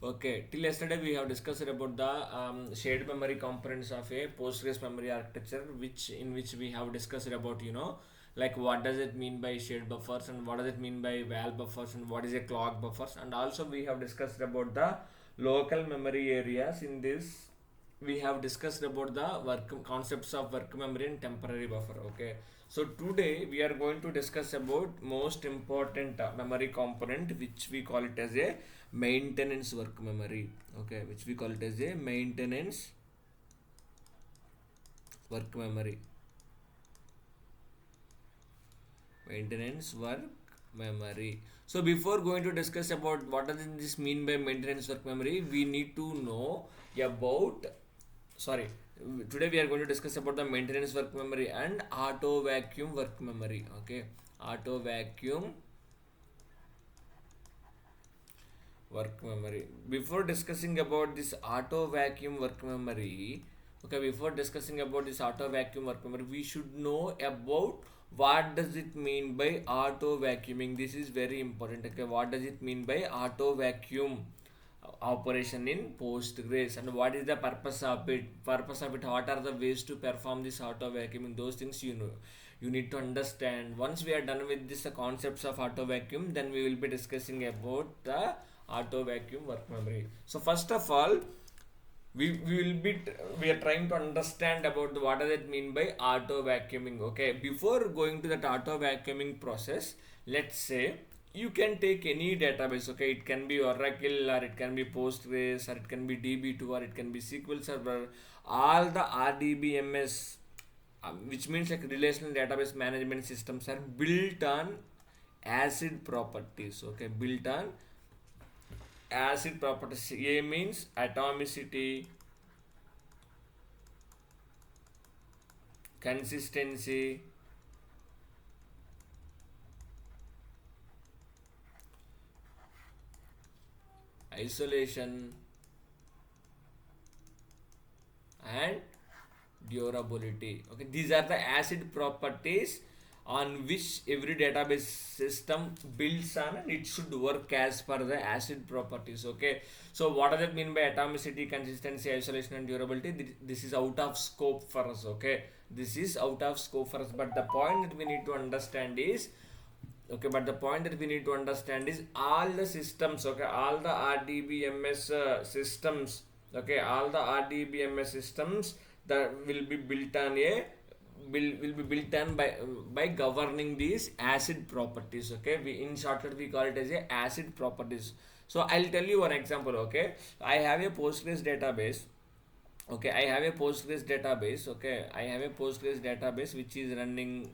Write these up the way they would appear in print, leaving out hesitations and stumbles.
Okay, till yesterday we have discussed about the shared memory components of a Postgres memory architecture, which we have discussed about like what does it mean by shared buffers and what does it mean by val buffers and what is a clock buffers, and also we have discussed about the local memory areas. In this we have discussed about the work concepts of work memory and temporary buffer. Okay, so today we are going to discuss about most important memory component, which we call it as a maintenance work memory. Okay, which we call it as a maintenance work memory. Maintenance work memory. So before going to discuss about what does this mean by maintenance work memory, we need to know about, sorry, today we are going to discuss about the maintenance work memory and auto vacuum work memory. Okay, auto vacuum work memory. Before discussing about this auto vacuum work memory, okay, before discussing about this auto vacuum work memory, we should know about what does it mean by auto vacuuming. This is very important. Okay, what does it mean by auto vacuum operation in Postgres, and what is the purpose of it? What are the ways to perform this auto vacuuming? Those things you need to understand. Once we are done with this concepts of auto vacuum, then we will be discussing about the auto vacuum work memory. So first of all, we are trying to understand about what does it mean by auto vacuuming. Okay, before going to that auto vacuuming process, let's say you can take any database. Okay, it can be Oracle or it can be Postgres or it can be DB2 or it can be SQL Server. All the RDBMS, which means like relational database management systems, are built on acid properties. Okay, built on acid properties. A means atomicity, consistency, isolation, and durability. Okay, these are the acid properties on which every database system builds on, and it should work as per the acid properties. Okay, so what does it mean by atomicity, consistency, isolation, and durability? This is out of scope for us. Okay, this is out of scope for us, but the point that we need to understand is, okay, but the point that we need to understand is all the systems, okay, all the RDBMS systems, okay, all the RDBMS systems that will be built on a will be built on by governing these acid properties. Okay, we in shortcut we call it as a acid properties. So I'll tell you one example. Okay, I have a Postgres database. Okay, I have a Postgres database. Okay, I have a Postgres database which is running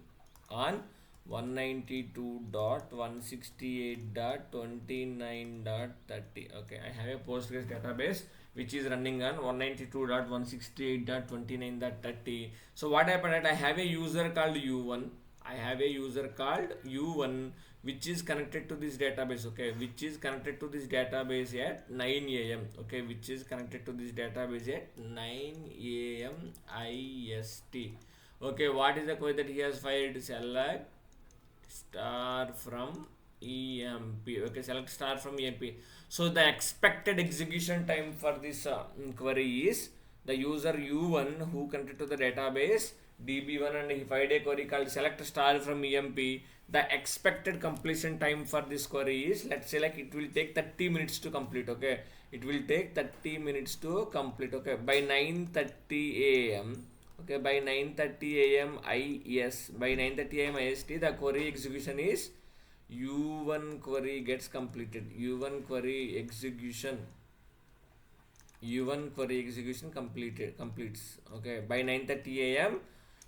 on 192.168.29.30. Okay, I have a Postgres database which is running on 192.168.29.30. So what happened that I have a user called u1. I have a user called u1 which is connected to this database. Okay, which is connected to this database at 9 a.m. Okay, which is connected to this database at 9 a.m. IST. Okay, what is the query that he has filed? Select star from EMP. Okay, select star from EMP. So the expected execution time for this query is the user u1 who connected to the database db1 and he filed a query called select star from EMP. The expected completion time for this query is, let's say like it will take 30 minutes to complete. Okay, it will take 30 minutes to complete. Okay, by 9:30 a.m. Okay, by 9:30 a.m. by 9:30 a.m. IST, the query execution is u1 query gets completed. u1 query execution completes. Okay, by 9:30 a.m.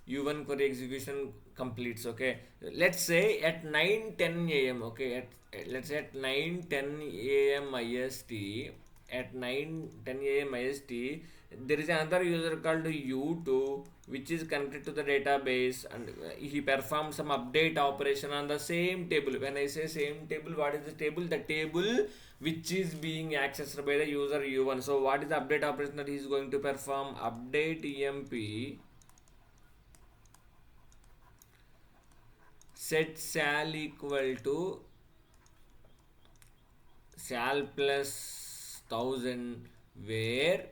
u1 query execution completes. Okay, let's say at 9:10 a.m. Okay, let's say at 9:10 a.m. IST, at 9:10 a.m. IST, there is another user called u2 which is connected to the database, and he performs some update operation on the same table. When I say same table, what is the table? The table which is being accessed by the user u1. So what is the update operation that he is going to perform? Update emp set sal equal to sal plus 1000 where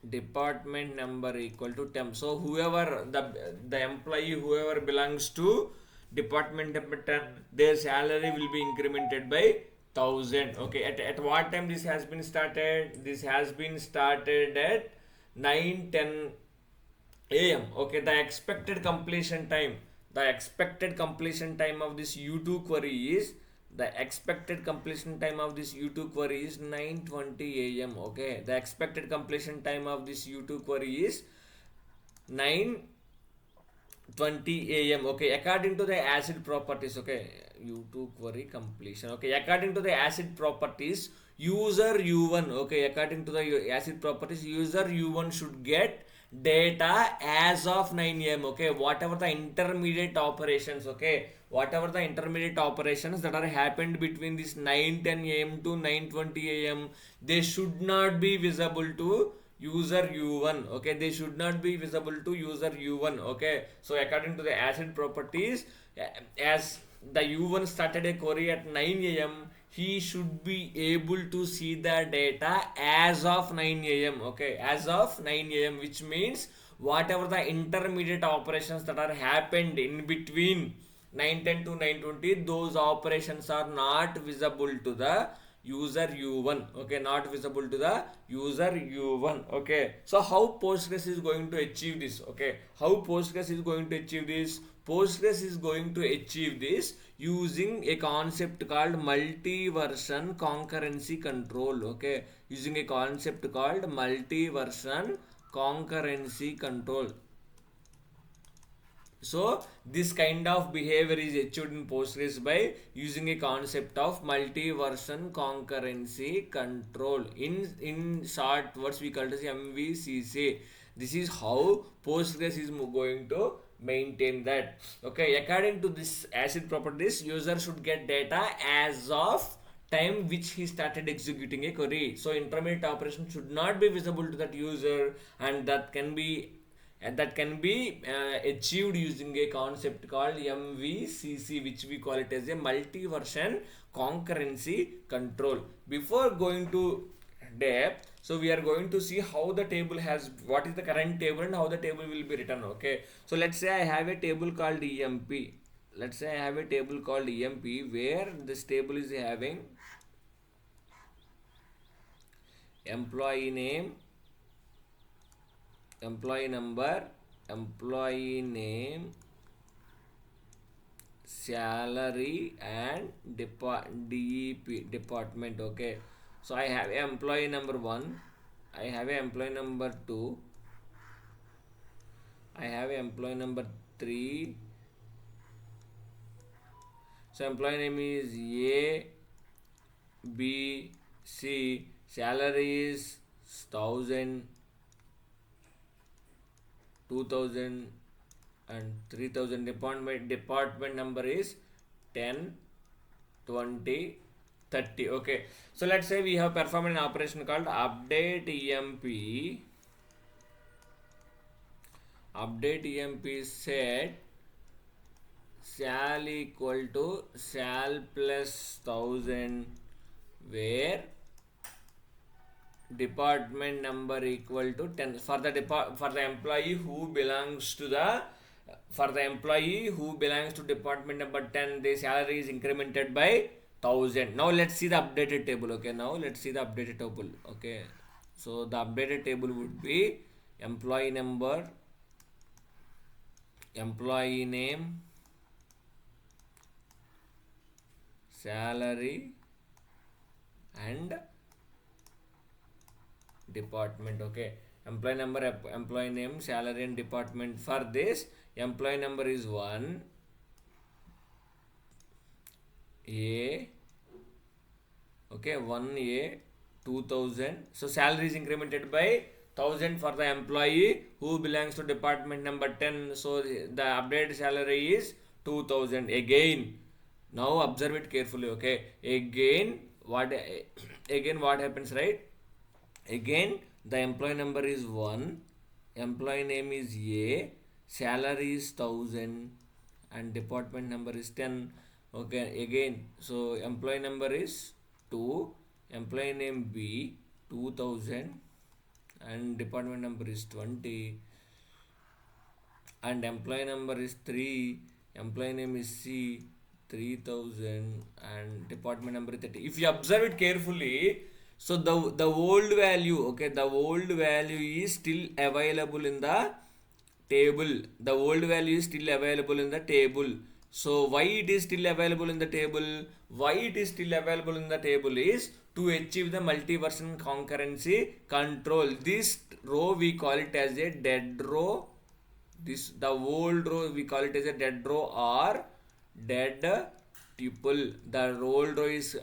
department number equal to temp. So whoever the employee whoever belongs to department number 10, their salary will be incremented by 1000. Okay, at what time this has been started? This has been started at 9:10 am. Okay, the expected completion time of this u2 query is the expected completion time of this u2 query is 9:20 am. Okay, the expected completion time of this u2 query is 9:20 am. Okay, according to the acid properties. Okay, u2 query completion. Okay, according to the acid properties, user u1. Okay, according to the acid properties, user u1 should get data as of 9 am. Okay, whatever the intermediate operations. Okay, whatever the intermediate operations that are happened between this 9:10 am to 9:20 am, they should not be visible to user u1. Okay, they should not be visible to user u1. Okay, so according to the acid properties, as the u1 started a query at 9 am, he should be able to see the data as of 9 am. Okay, as of 9 am, which means whatever the intermediate operations that are happened in between 9:10 to 9:20, those operations are not visible to the user u1. Okay, not visible to the user u1. Okay, so how postgres is going to achieve this? Okay, how postgres is going to achieve this? Postgres is going to achieve this using a concept called multi-version concurrency control. Okay, using a concept called multi-version concurrency control. So this kind of behavior is achieved in Postgres by using a concept of multi-version concurrency control. In short words, we call it as MVCC. This is how Postgres is going to maintain that. Okay, according to this acid properties, user should get data as of time which he started executing a query. So intermediate operation should not be visible to that user, and that can be achieved using a concept called MVCC, which we call it as a multi-version concurrency control. Before going to depth, so we are going to see how the table has, what is the current table and how the table will be written. Okay, so let's say I have a table called EMP. Let's say I have a table called EMP where this table is having employee name, employee number, employee name, salary, and DEP department. Okay, so I have employee number 1, I have employee number 2, I have employee number 3. So employee name is A, B, C, salary is 1000, 2000 and 3000. Department number is 10, 20, 30. Okay, so let's say we have performed an operation called update EMP set sal equal to sal plus 1000 where department number equal to 10 for the employee who belongs to department number 10, the salary is incremented by 1000. Now let's see the updated table. Okay, now let's see the updated table. Okay, so the updated table would be employee number, employee name, salary, and department. Okay, employee number, employee name, salary, and department. For this, employee number is 1 A. Okay, 1A, 2000. So salary is incremented by 1000 for the employee who belongs to department number 10. So the updated salary is 2000 again. Now observe it carefully. Okay, again what happens, right? Again the employee number is 1, employee name is A, salary is 1000, and department number is 10. Okay, again, so employee number is 2, employee name B, 2000, and department number is 20, and employee number is 3, employee name is C, 3000, and department number is 30. If you observe it carefully, so the old value, okay, the old value is still available in the table. The old value is still available in the table. So why it is still available in the table? Why it is still available in the table is to achieve the multi-version concurrency control. This row we call it as a dead row. This, the old row, we call it as a dead row or dead tuple. The old row is,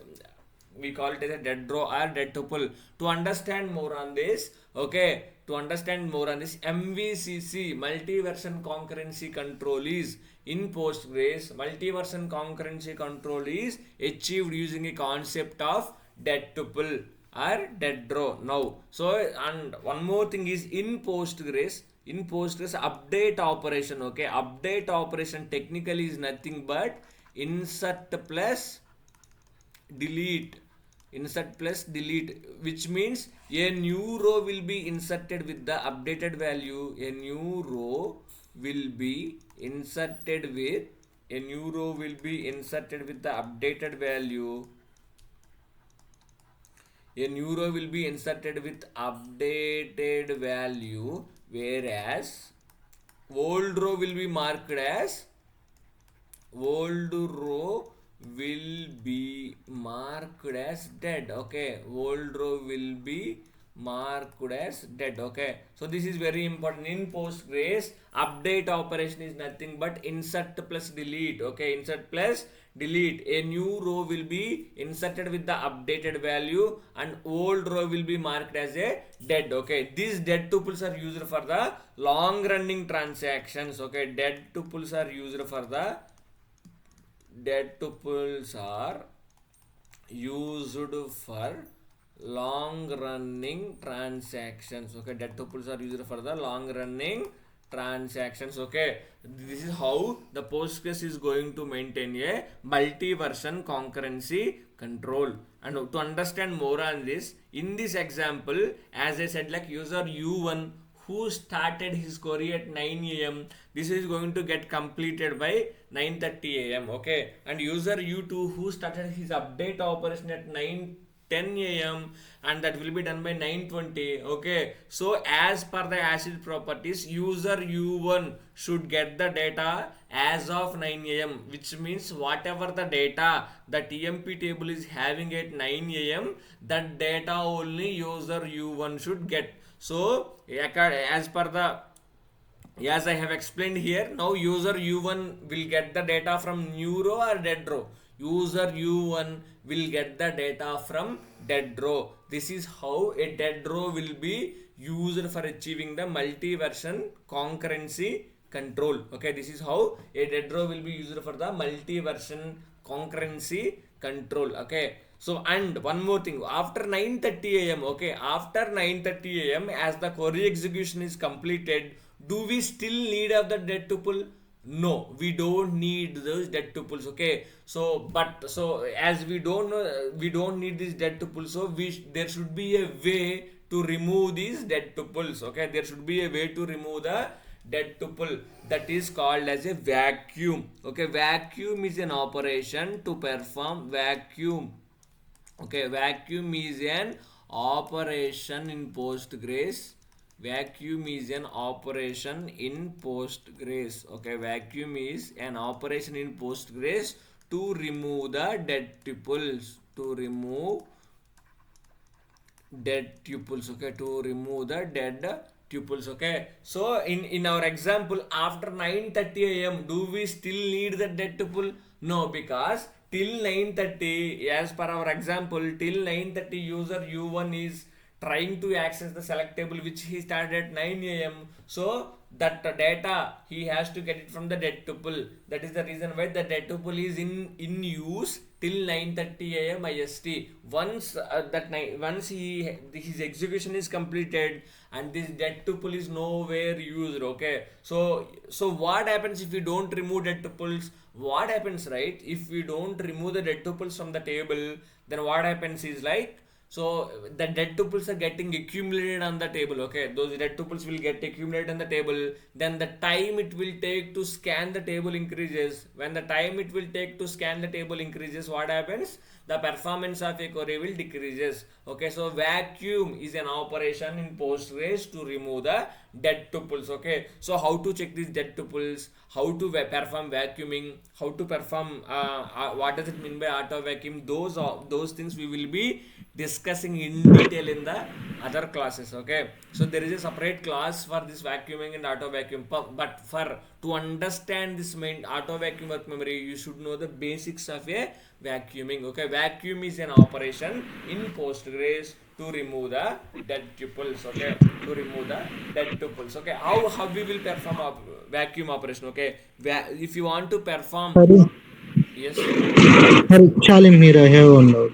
we call it as a dead row or dead tuple. To understand more on this, okay, to understand more on this, MVCC, multi-version concurrency control, is in Postgres. Multi-version concurrency control is achieved using a concept of dead tuple or dead row. Now, so, and one more thing is in Postgres, update operation, okay, update operation technically is nothing but insert plus delete, which means a new row will be inserted with the updated value. A new row will be inserted with the updated value. A new row will be inserted with updated value, whereas old row will be marked as dead. Okay, old row will be marked as dead. Okay, so this is very important. In Postgres, update operation is nothing but insert plus delete. Okay, insert plus delete. A new row will be inserted with the updated value and old row will be marked as a dead. Okay, these dead tuples are used for the long running transactions. Okay, dead tuples are used for the long running transactions. Okay, dead tuples are used for the long running transactions. Okay, this is how the Postgres is going to maintain a multi-version concurrency control. And to understand more on this, in this example, as I said, like user U1 who started his query at 9 a.m. this is going to get completed by 9:30 a.m. Okay, and user U2 who started his update operation at 9:10 a.m. and that will be done by 9:20. Okay, so as per the ACID properties, user U1 should get the data as of 9 a.m. which means whatever the data the TMP table is having at 9 a.m. that data only user U1 should get. So as I have explained here, now user U1 will get the data from new row or dead row. User U1 will get the data from dead row. This is how a dead row will be used for achieving the multi-version concurrency control. Okay, this is how a dead row will be used for the multi-version concurrency control. Okay, so and one more thing, after 9:30 a.m. okay, after 9:30 a.m. as the query execution is completed, do we still need of the dead tuple? No, we don't need those dead tuples. Okay, so as we don't know, we don't need these dead tuples, so there should be a way to remove these dead tuples. Okay, there should be a way to remove the dead tuple, that is called as a vacuum. Okay, vacuum is an operation to perform vacuum. Okay, vacuum is an operation in Postgres. Vacuum is an operation in Postgres. Okay, vacuum is an operation in Postgres to remove the dead tuples. Okay, to remove the dead tuples. Okay, so in our example, after 9:30 a.m. do we still need the dead tuple? No, because till 9:30, as per our example, till 9:30 user U1 is trying to access the select table which he started at 9 a.m. So that data he has to get it from the dead tuple. That is the reason why the dead tuple is in use till 9:30 a.m. IST. Once his execution is completed and this dead tuple is nowhere used. Okay, so what happens if we don't remove dead tuples? What happens, right? If we don't remove the dead tuples from the table, then what happens is like So the dead tuples are getting accumulated on the table. Okay, those dead tuples will get accumulated on the table. Then the time it will take to scan the table increases. When the time it will take to scan the table increases, what happens? The performance of a query will decreases. Okay, so vacuum is an operation in PostGres to remove the dead tuples. Okay, so how to check these dead tuples, how to perform vacuuming, how to perform what does it mean by auto vacuum, those things we will be discussing in detail in the other classes. Okay, so there is a separate class for this vacuuming and auto vacuum, but for to understand this main auto vacuum work memory, you should know the basics of a vacuuming. Okay, vacuum is an operation in Postgres to remove the dead tuples. Okay, to remove the dead tuples. Okay, how we will perform a vacuum operation. Okay, if you want to perform, Sorry, yes. sorry, Chalim here. I have one doubt.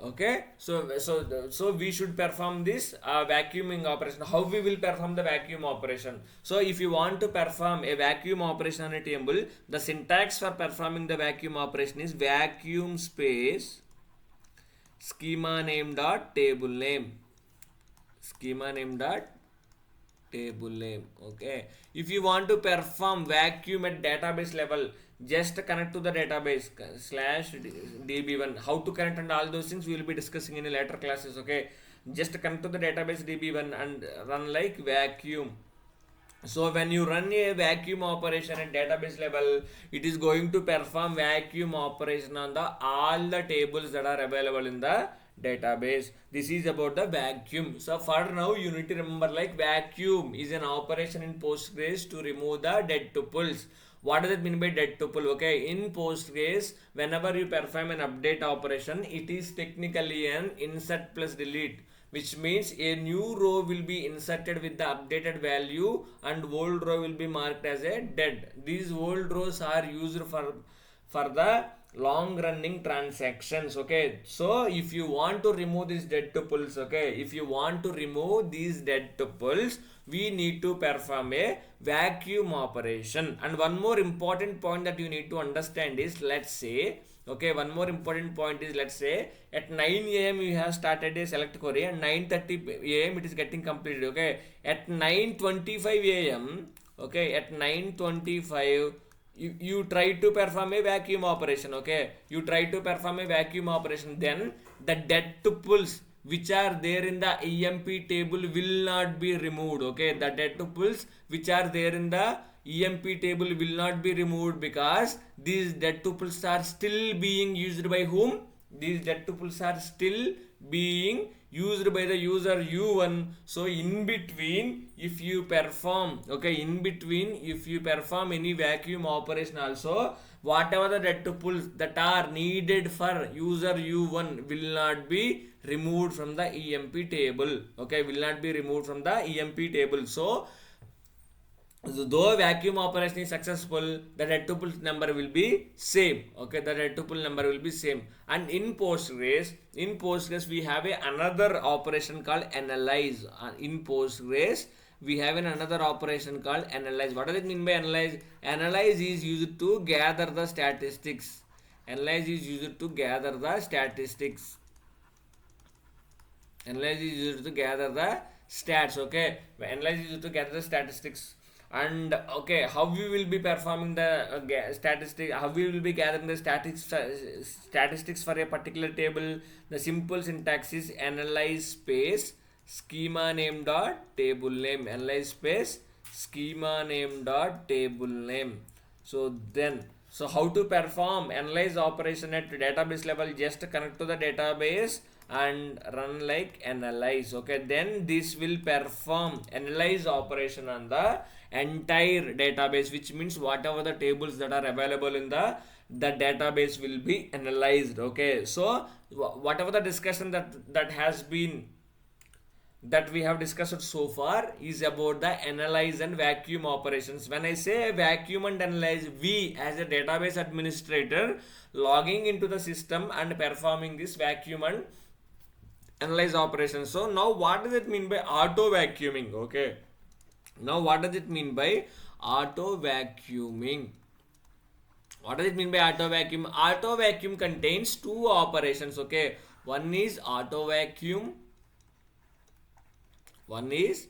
Okay, so we should perform this vacuuming operation. How we will perform the vacuum operation? So if you want to perform a vacuum operation on a table, the syntax for performing the vacuum operation is vacuum space schema name dot table name, schema name dot table name. Okay, if you want to perform vacuum at database level, just connect to the database slash db1. How to connect and all those things we will be discussing in later classes. Okay, just connect to the database db1 and run like vacuum. So when you run a vacuum operation at database level, it is going to perform vacuum operation on the all the tables that are available in the database. This is about the vacuum. So for now you need to remember like vacuum is an operation in Postgres to remove the dead tuples. What does it mean by dead tuple? Okay, in Postgres, whenever you perform an update operation, it is technically an insert plus delete, which means a new row will be inserted with the updated value and old row will be marked as a dead. These old rows are used for the long running transactions. Okay, so if you want to remove these dead tuples, okay, if you want to remove these dead tuples, we need to perform a vacuum operation. And one more important point that you need to understand is, let's say, okay, one more important point is, let's say at 9 a.m. you have started a select query and 9:30 a.m. it is getting completed. Okay, at 9:25 a.m., okay, at 9:25 you try to perform a vacuum operation. Okay, you try to perform a vacuum operation, then the dead tuples which are there in the emp table will not be removed. Okay, the dead tuples which are there in the emp table will not be removed because these dead tuples are still being used by whom? These dead tuples are still being used by the user u1. So in between if you perform, okay, in between if you perform any vacuum operation also, whatever the dead tuples that are needed for user u1 will not be removed from the emp table. Okay, will not be removed from the emp table. So though vacuum operation is successful, the dead tuple number will be same. Okay, the dead tuple number will be same. And in Postgres we have another operation called analyze. In Postgres we have another operation called analyze. What does it mean by analyze? Analyze is used to gather the statistics. Analyze is used to gather the statistics. Analyze is used to gather the stats. Okay, analyze is used to gather the statistics. And okay, how we will be performing the statistic, how we will be gathering the statistics for a particular table? The simple syntax is analyze space schema name dot table name, analyze space schema name dot table name. So then, so how to perform analyze operation at database level? Just connect to the database and run like analyze. Okay, then this will perform analyze operation on the entire database, which means whatever the tables that are available in the database will be analyzed. Okay, so whatever the discussion that has been, that we have discussed so far is about the analyze and vacuum operations. When I say vacuum and analyze, we as a database administrator logging into the system and performing this vacuum and analyze operations. So now what does it mean by auto vacuuming? Okay, now what does it mean by auto vacuuming? What does it mean by auto vacuum? Auto vacuum contains two operations. Okay, one is auto vacuum, one is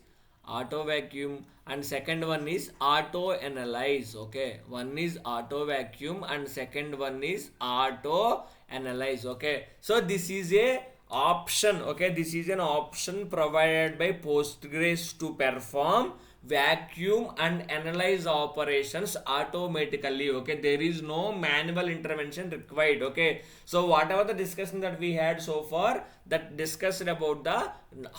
auto vacuum, and second one is auto analyze. Okay, one is auto vacuum and second one is auto analyze. Okay, so this is a option. Okay, this is an option provided by Postgres to perform vacuum and analyze operations automatically. Okay, there is no manual intervention required. Okay, so whatever the discussion that we had so far, that discussed about the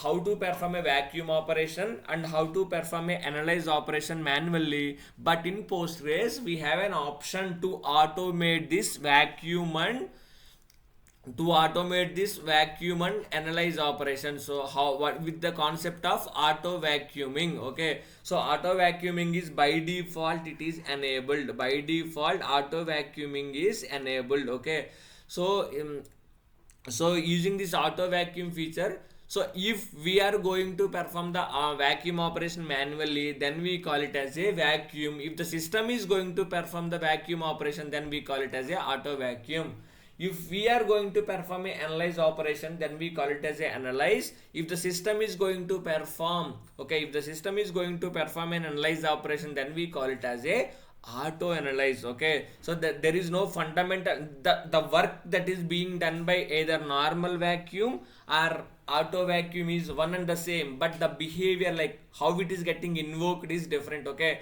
how to perform a vacuum operation and how to perform a analyze operation manually, but in Postgres we have an option to automate this vacuum and analyze operation. So how, what with the concept of auto vacuuming. Okay, so auto vacuuming is by default, it is enabled. By default auto vacuuming is enabled. Okay, so so using this auto vacuum feature, so if we are going to perform the vacuum operation manually, then we call it as a vacuum. If the system is going to perform the vacuum operation, then we call it as a auto vacuum. If we are going to perform a analyze operation, then we call it as a analyze. If the system is going to perform, okay, if the system is going to perform an analyze operation, then we call it as a auto analyze. Okay, so that there is no fundamental, the work that is being done by either normal vacuum or auto vacuum is one and the same, but the behavior, like how it is getting invoked, is different. Okay,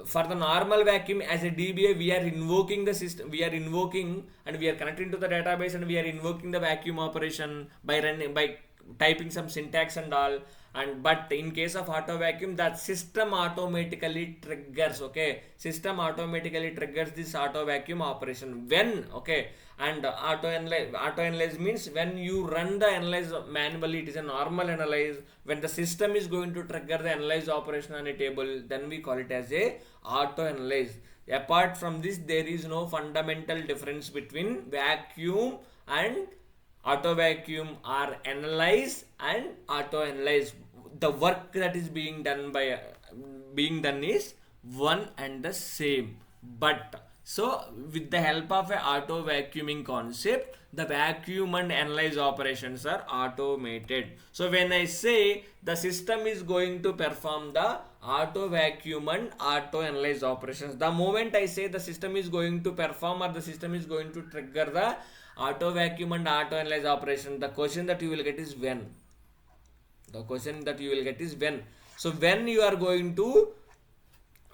for the normal vacuum as a DBA, we are invoking the system, we are invoking and we are connecting to the database and we are invoking the vacuum operation by running, by typing some syntax and all. And but in case of auto vacuum, that system automatically triggers. Okay, system automatically triggers this auto vacuum operation when, okay, and auto analyze means when you run the analyze manually, it is a normal analyze. When the system is going to trigger the analyze operation on a table, then we call it as a auto analyze. Apart from this, there is no fundamental difference between vacuum and auto vacuum or analyze and auto analyze. The work that is being done by being done is one and the same. But so with the help of a auto vacuuming concept, the vacuum and analyze operations are automated. So when I say the system is going to perform the auto vacuum and auto analyze operations, the moment I say the system is going to perform or the system is going to trigger the auto vacuum and auto analyze operation, the question that you will get is when. The question that you will get is when. So when you are going to,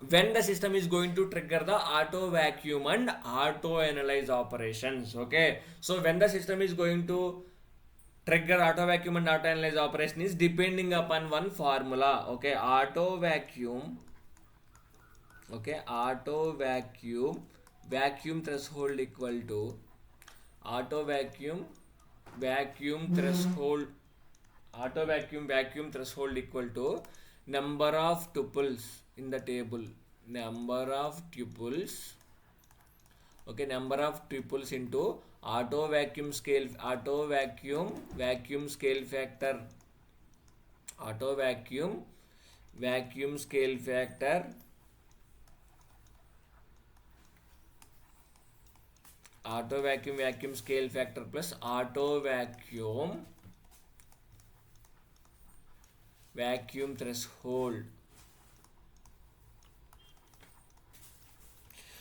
when the system is going to trigger the auto vacuum and auto analyze operations. Okay, so when the system is going to trigger auto vacuum and auto analyze operation is depending upon one formula. Okay, auto vacuum, okay, auto vacuum, vacuum threshold equal to auto vacuum, vacuum threshold, auto vacuum threshold equal to number of tuples in the table, number of tuples, okay, number of tuples into auto vacuum scale, auto vacuum scale factor, auto vacuum scale factor, auto vacuum scale factor plus auto vacuum threshold.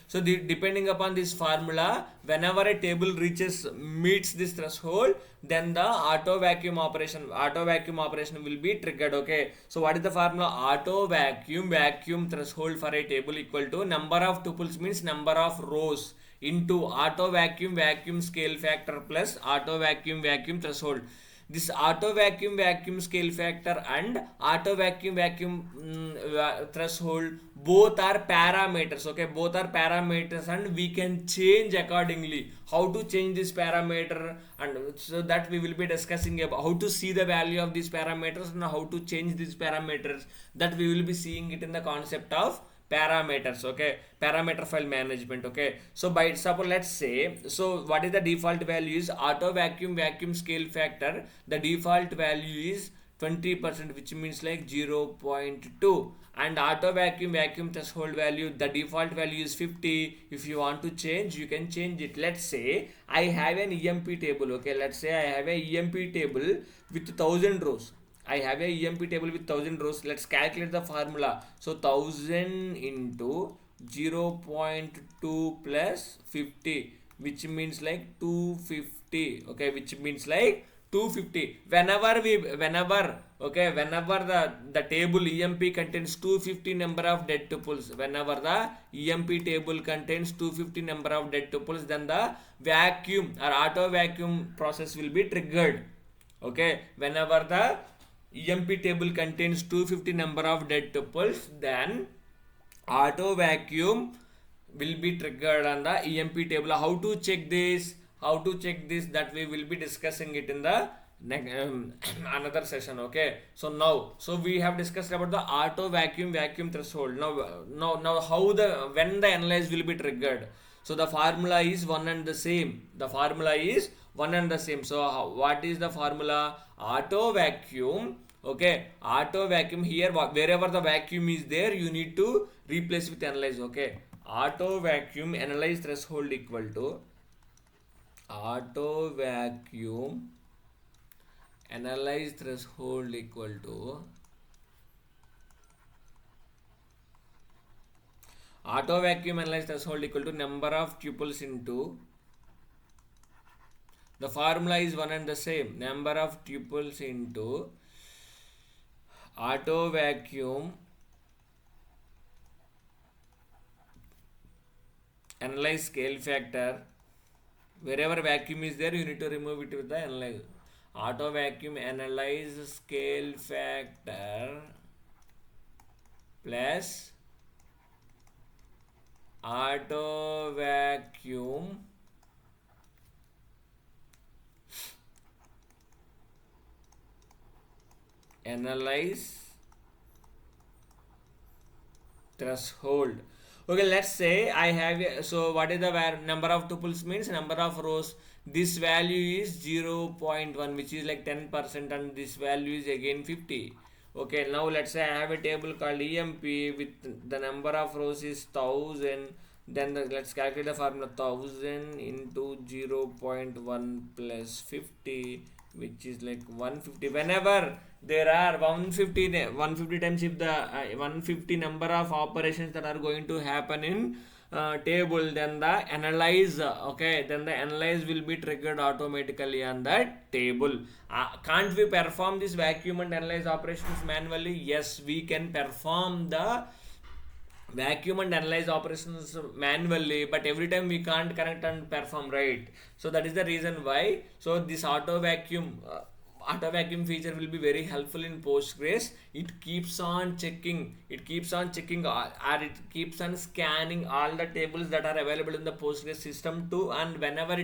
So depending upon this formula, whenever a table meets this threshold, then the auto vacuum operation will be triggered. Okay, so what is the formula? Auto vacuum threshold for a table equal to number of tuples means number of rows into auto vacuum scale factor plus auto vacuum threshold. This auto vacuum scale factor and auto vacuum threshold, both are parameters. Okay, both are parameters and we can change accordingly. How to change this parameter, and so that we will be discussing about how to see the value of these parameters and how to change these parameters, that we will be seeing it in the concept of parameters. Okay, parameter file management. Okay, so by suppose let's say, so what is the default value is auto vacuum scale factor, the default value is 20%, which means like 0.2. And auto vacuum threshold value, the default value is 50. If you want to change, you can change it. Let's say I have an EMP table. Okay, let's say I have a EMP table with 1000 rows. I have a EMP table with 1000 rows. Let's calculate the formula. So 1000 into 0.2 plus 50, which means like 250. Okay, which means like 250. Whenever the table EMP contains 250 number of dead tuples, whenever the EMP table contains 250 number of dead tuples, then the vacuum or auto vacuum process will be triggered. Okay, whenever the EMP table contains 250 number of dead tuples, then auto vacuum will be triggered on the EMP table. How to check this? That we will be discussing it in the another session. Okay, so now, so we have discussed about the auto vacuum threshold. Now how the when the analyze will be triggered. So the formula is one and the same. So what is the formula? Auto vacuum. Okay, auto vacuum, here wherever the vacuum is there, you need to replace with analyze. Okay, auto vacuum analyze threshold equal to auto vacuum analyze threshold equal to auto vacuum analyze threshold equal to number of tuples into, the formula is one and the same, number of tuples into auto vacuum analyze scale factor. Wherever vacuum is there, you need to remove it with the analyze. Auto vacuum analyze scale factor plus auto vacuum analyze threshold. Okay, let's say I have so what is the number of tuples means number of rows. This value is 0.1, which is like 10%, and this value is again 50. Okay, now let's say I have a table called EMP with the number of rows is 1000. Then let's calculate the formula, 1000 into 0.1 plus 50, which is like 150. Whenever there are 150 times, if the 150 number of operations that are going to happen in table, then the analyze then the analyze will be triggered automatically on that table. Can't we perform this vacuum and analyze operations manually? Yes, we can perform the vacuum and analyze operations manually, but every time we can't connect and perform, right? So that is the reason why. So this auto vacuum feature will be very helpful in Postgres. It keeps on checking or it keeps on scanning all the tables that are available in the Postgres system too, and whenever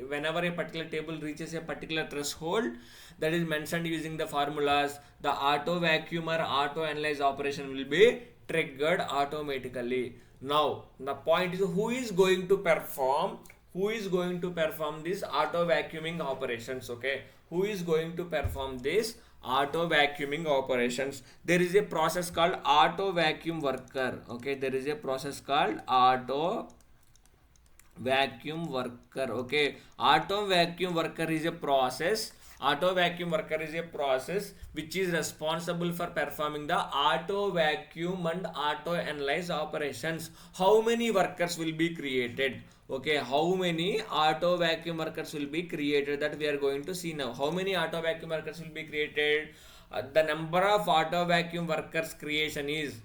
whenever a particular table reaches a particular threshold that is mentioned using the formulas, the auto vacuum or auto analyze operation will be triggered automatically. Now the point is, who is going to perform this auto vacuuming operations? Okay, who is going to perform this auto vacuuming operations? There is a process called auto vacuum worker. Okay, there is a process called auto vacuum worker. Okay, auto vacuum worker is a process which is responsible for performing the auto vacuum and auto analyze operations. How many workers will be created? Okay, how many auto vacuum workers will be created, that we are going to see now. How many auto vacuum workers will be created? The number of auto vacuum workers creation is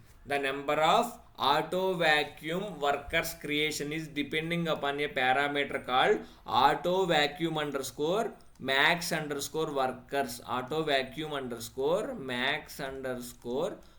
depending upon a parameter called auto vacuum underscore max underscore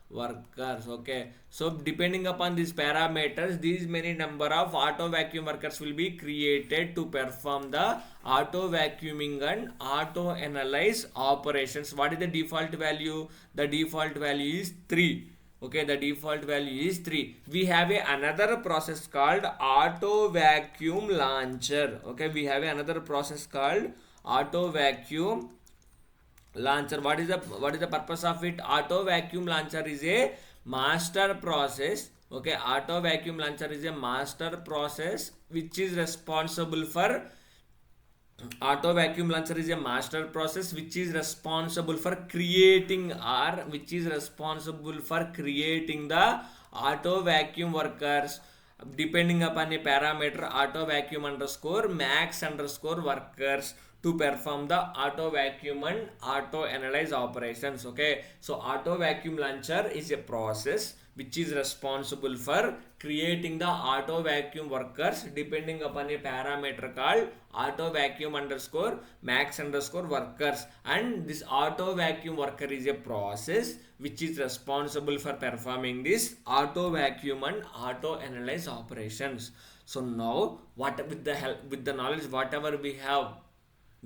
workers. Okay, so depending upon these parameters, these many number of auto vacuum workers will be created to perform the auto vacuuming and auto analyze operations. What is the default value? The default value is 3. Okay, the default value is 3. We have another process called auto vacuum launcher. Okay, we have another process called auto vacuum launcher. What is the purpose of it? Auto vacuum launcher is a master process. Okay, auto vacuum launcher is a master process which is responsible for auto vacuum launcher is a master process which is responsible for creating or which is responsible for creating the auto vacuum workers depending upon a parameter auto vacuum underscore max underscore workers to perform the auto vacuum and auto analyze operations. Okay, so auto vacuum launcher is a process which is responsible for creating the auto vacuum workers depending upon a parameter called auto vacuum underscore max underscore workers, and this auto vacuum worker is a process which is responsible for performing this auto vacuum and auto analyze operations. So now what with the help with the knowledge whatever we have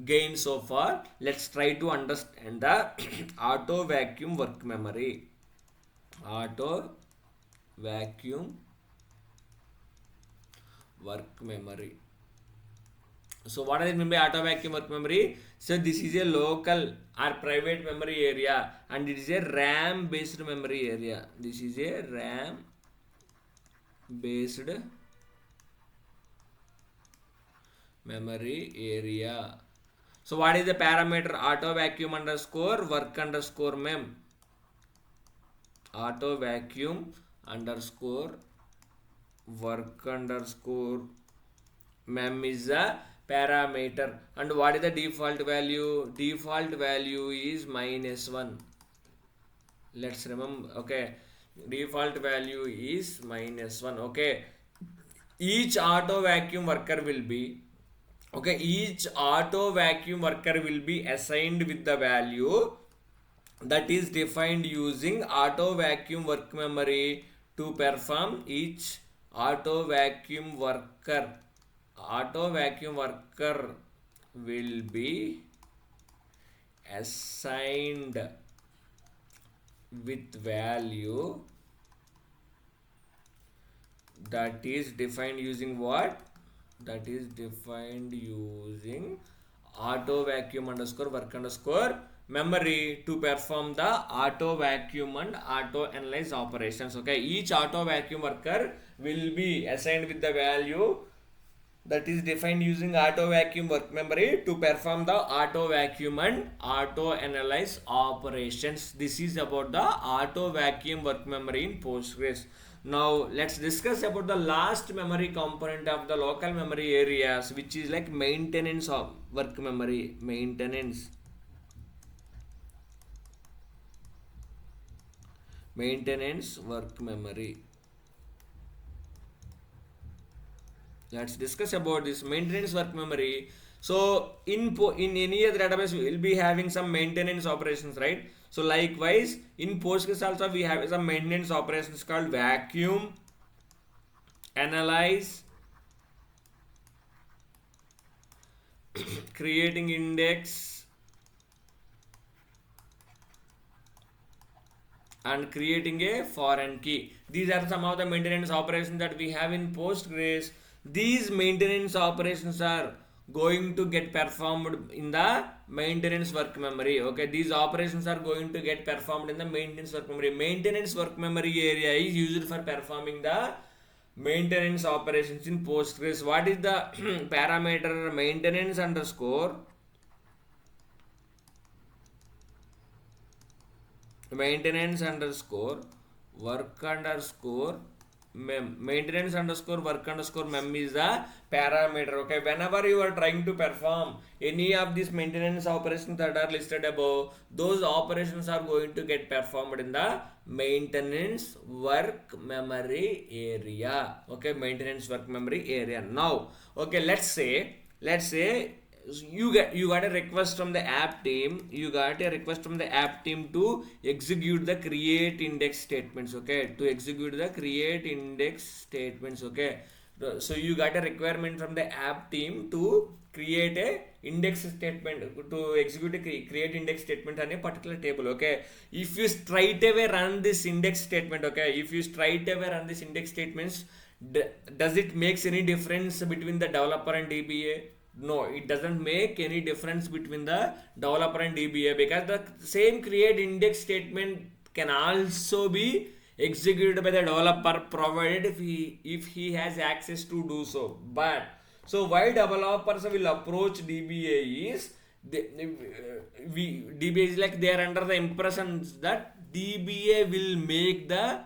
gained so far, let's try to understand the auto vacuum work memory. Auto vacuum work memory. So what does it mean by auto vacuum work memory? So this is a local or private memory area and it is a RAM based memory area. This is a RAM based memory area. So what is the parameter? Auto vacuum underscore work underscore mem. Auto vacuum underscore work underscore mem is a parameter, and what is the default value? Default value is -1. Let's remember. Okay, default value is -1. Okay, each auto vacuum worker will be okay, each auto vacuum worker will be assigned with the value that is defined using auto vacuum work memory to perform each auto vacuum worker. Auto vacuum worker will be assigned with value that is defined using what? That is defined using auto vacuum underscore work underscore memory to perform the auto vacuum and auto analyze operations. Okay, each auto vacuum worker will be assigned with the value that is defined using auto vacuum work memory to perform the auto vacuum and auto analyze operations. This is about the auto vacuum work memory in Postgres. Now let's discuss about the last memory component of the local memory areas, which is like maintenance of work memory. Maintenance work memory. Let's discuss about this maintenance work memory. So in any other database we will be having some maintenance operations, right? So likewise in Postgres also we have some maintenance operations called vacuum, analyze, creating index, and creating a foreign key. These are some of the maintenance operations that we have in Postgres. These maintenance operations are going to get performed in the maintenance work memory. Okay, these operations are going to get performed in the maintenance work memory. Maintenance work memory area is used for performing the maintenance operations in Postgres. What is the parameter? Maintenance underscore work underscore mem. Maintenance underscore work underscore mem is the parameter. Okay, whenever you are trying to perform any of these maintenance operations that are listed above, those operations are going to get performed in the maintenance work memory area. Okay, maintenance work memory area. Now okay, let's say you got a request from the app team. To execute the create index statements. Okay, to execute the create index statements. Okay, so you got a requirement from the app team to create a index statement, to execute a create index statement on a particular table. Okay, if you straight away run this index statement, does it makes any difference between the developer and DBA? No, it doesn't make any difference between the developer and DBA, because the same create index statement can also be executed by the developer, provided if he has access to do so. But so why developers will approach DBA is, DBA is like they are under the impression that DBA will make the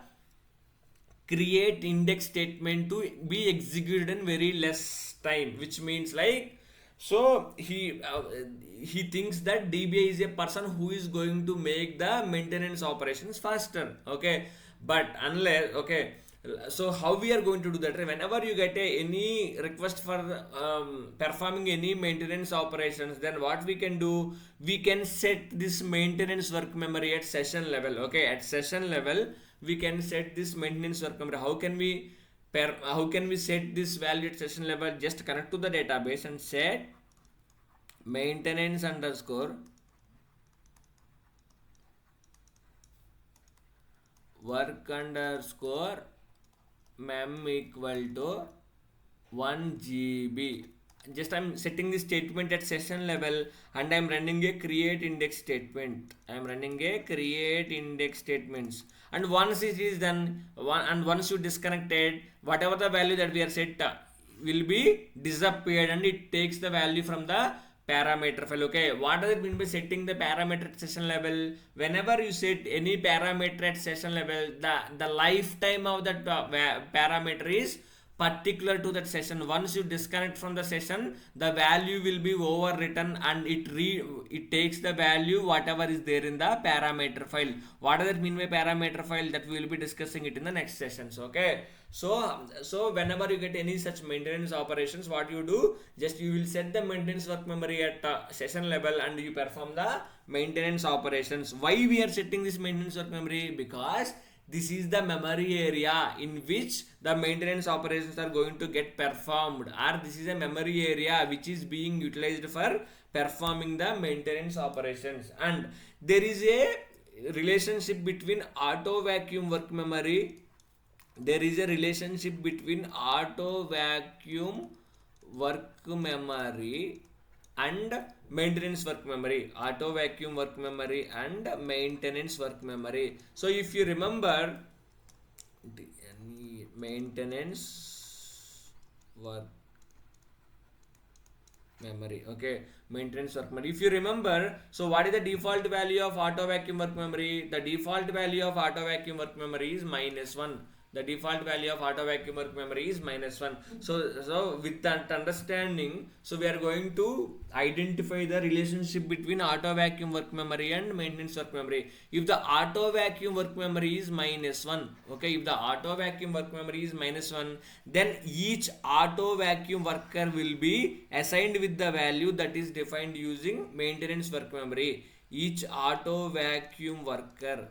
create index statement to be executed in very less time, which means like, so he thinks that DBA is a person who is going to make the maintenance operations faster. Okay, but unless, okay, so how we are going to do that? Whenever you get any request for performing any maintenance operations, then what we can do, we can set this maintenance work memory at session level. Okay, at session level we can set this maintenance work memory. How can we set this value at session level? Just connect to the database and set maintenance underscore work underscore mem equal to 1 GB. Just I'm setting this statement at session level, and I'm running a create index statement. I'm running a create index statements, and once it is done, and once you disconnect it, whatever the value that we are set will be disappeared, and it takes the value from the parameter file. Okay, what does it mean by setting the parameter at session level? Whenever you set any parameter at session level, the lifetime of that parameter is particular to that session. Once you disconnect from the session, the value will be overwritten, and it takes the value whatever is there in the parameter file. What does that mean by parameter file? That we will be discussing it in the next sessions. Okay, so whenever you get any such maintenance operations, what you do, just you will set the maintenance work memory at session level, and you perform the maintenance operations. Why we are setting this maintenance work memory? Because this is the memory area in which the maintenance operations are going to get performed, or this is a memory area which is being utilized for performing the maintenance operations. And there is a relationship between auto vacuum work memory. There is a relationship between auto vacuum work memory and maintenance work memory. Auto vacuum work memory and maintenance work memory. So if you remember, maintenance work memory, okay, maintenance work memory, if you remember, so what is the default value of auto vacuum work memory? The default value of auto vacuum work memory is -1. The default value of auto vacuum work memory is -1. So with that understanding, so we are going to identify the relationship between auto vacuum work memory and maintenance work memory. If the auto vacuum work memory is -1, okay, if the auto vacuum work memory is -1, then each auto vacuum worker will be assigned with the value that is defined using maintenance work memory. Each auto vacuum worker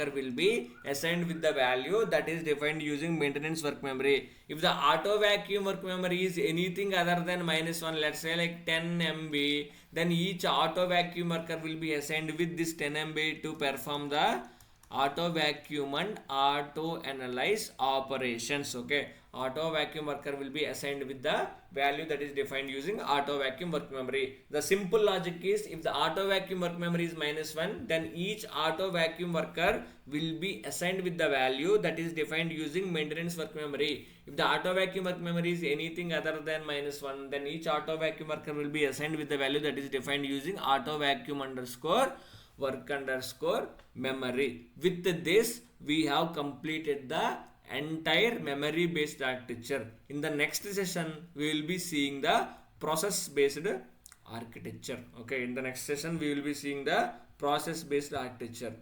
will be assigned with the value that is defined using maintenance work memory. If the auto vacuum work memory is anything other than -1, let's say like 10 MB, then each auto vacuum worker will be assigned with this 10 MB to perform the auto vacuum and auto analyze operations. Okay, auto vacuum worker will be assigned with the value that is defined using auto vacuum work memory. The simple logic is, if the auto vacuum work memory is -1, then each auto vacuum worker will be assigned with the value that is defined using maintenance work memory. If the auto vacuum work memory is anything other than -1, then each auto vacuum worker will be assigned with the value that is defined using auto vacuum underscore work underscore memory. With this, we have completed the entire memory based architecture. In the next session, we will be seeing the process based architecture. Okay, in the next session, we will be seeing the process based architecture.